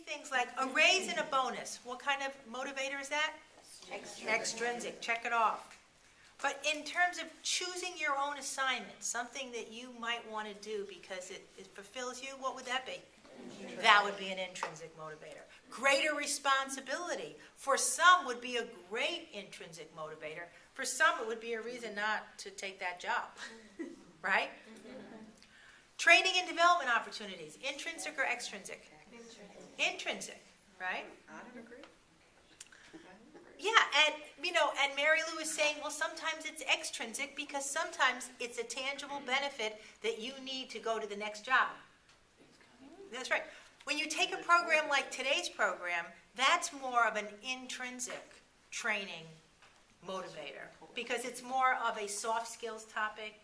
things like a raise and a bonus. What kind of motivator is that? Extrinsic. Check it off. But in terms of choosing your own assignment, something that you might want to do because it fulfills you, what would that be? That would be an intrinsic motivator. Greater responsibility. For some would be a great intrinsic motivator. For some it would be a reason not to take that job. Right? Training and development opportunities. Intrinsic or extrinsic? Intrinsic. Right? I don't agree. Yeah, and and Mary Lou is saying, well, sometimes it's extrinsic because sometimes it's a tangible benefit that you need to go to the next job. That's right. When you take a program like today's program, that's more of an intrinsic training motivator because it's more of a soft skills topic,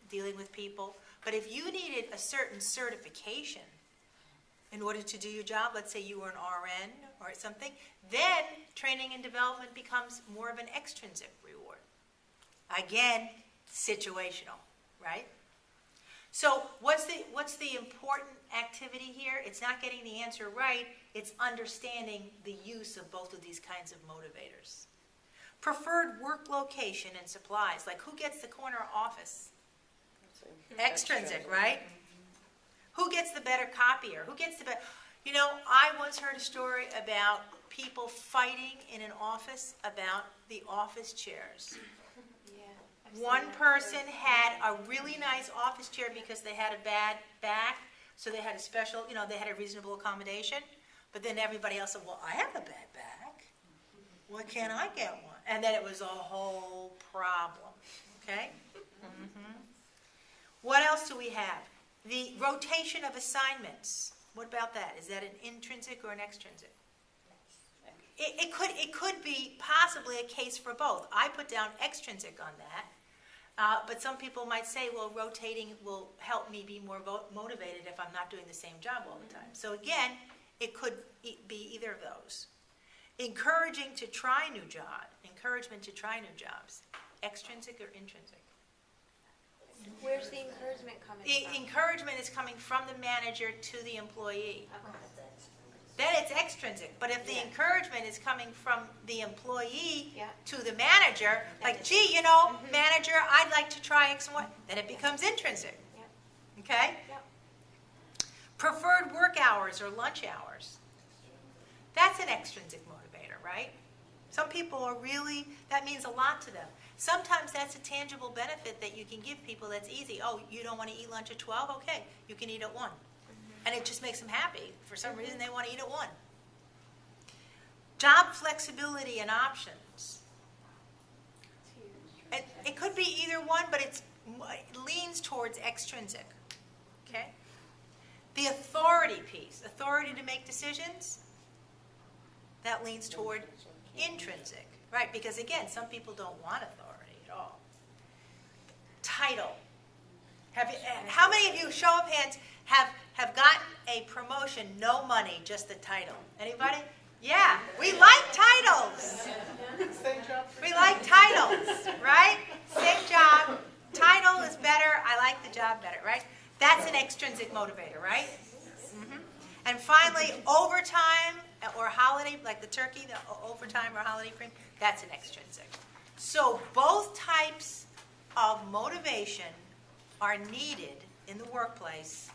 dealing with people. But if you needed a certain certification in order to do your job, let's say you were an RN or something, then training and development becomes more of an extrinsic reward. Again, situational, right? So what's the important activity here? It's not getting the answer right, it's understanding the use of both of these kinds of motivators. Preferred work location and supplies, like who gets the corner office? Extrinsic, right? Who gets the better copier? Who gets the better? I once heard a story about people fighting in an office about the office chairs. One person had a really nice office chair because they had a bad back, so they had a special, they had a reasonable accommodation. But then everybody else said, well, I have a bad back. Why can't I get one? And then it was a whole problem, okay? Mm-hmm. What else do we have? The rotation of assignments. What about that? Is that an intrinsic or an extrinsic? It could be possibly a case for both. I put down extrinsic on that. But some people might say, well, rotating will help me be more motivated if I'm not doing the same job all the time. So again, it could be either of those. Encouragement to try new jobs. Extrinsic or intrinsic? Where's the encouragement coming The from? encouragement is coming from the manager to the employee. Then it's extrinsic. But if the encouragement is coming from the employee to the manager, like, gee, manager, I'd like to try X and Y, then it becomes intrinsic. Okay? Preferred work hours or lunch hours. That's an extrinsic motivator, right? Some people are really, that means a lot to them. Sometimes that's a tangible benefit that you can give people that's easy. Oh, you don't want to eat lunch at 12? Okay, you can eat at 1. And it just makes them happy. For some reason, they want to eat at 1. Job flexibility and options. It could be either one, but it leans towards extrinsic. Okay? The authority piece, authority to make decisions, that leans toward intrinsic. Right? Because again, some people don't want authority at all. Title. How many of you, show of hands, have gotten a promotion, no money, just the title? Anybody? Yeah, we like titles. We like titles, right? Same job, title is better, I like the job better, right? That's an extrinsic motivator, right? Mm-hmm. And finally, overtime or holiday, like the turkey, the overtime or holiday cream, that's an extrinsic. So both types of motivation are needed in the workplace.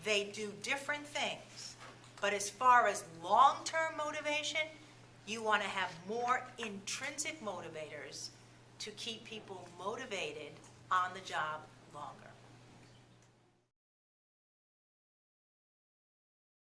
They do different things. But as far as long-term motivation, you want to have more intrinsic motivators to keep people motivated on the job longer.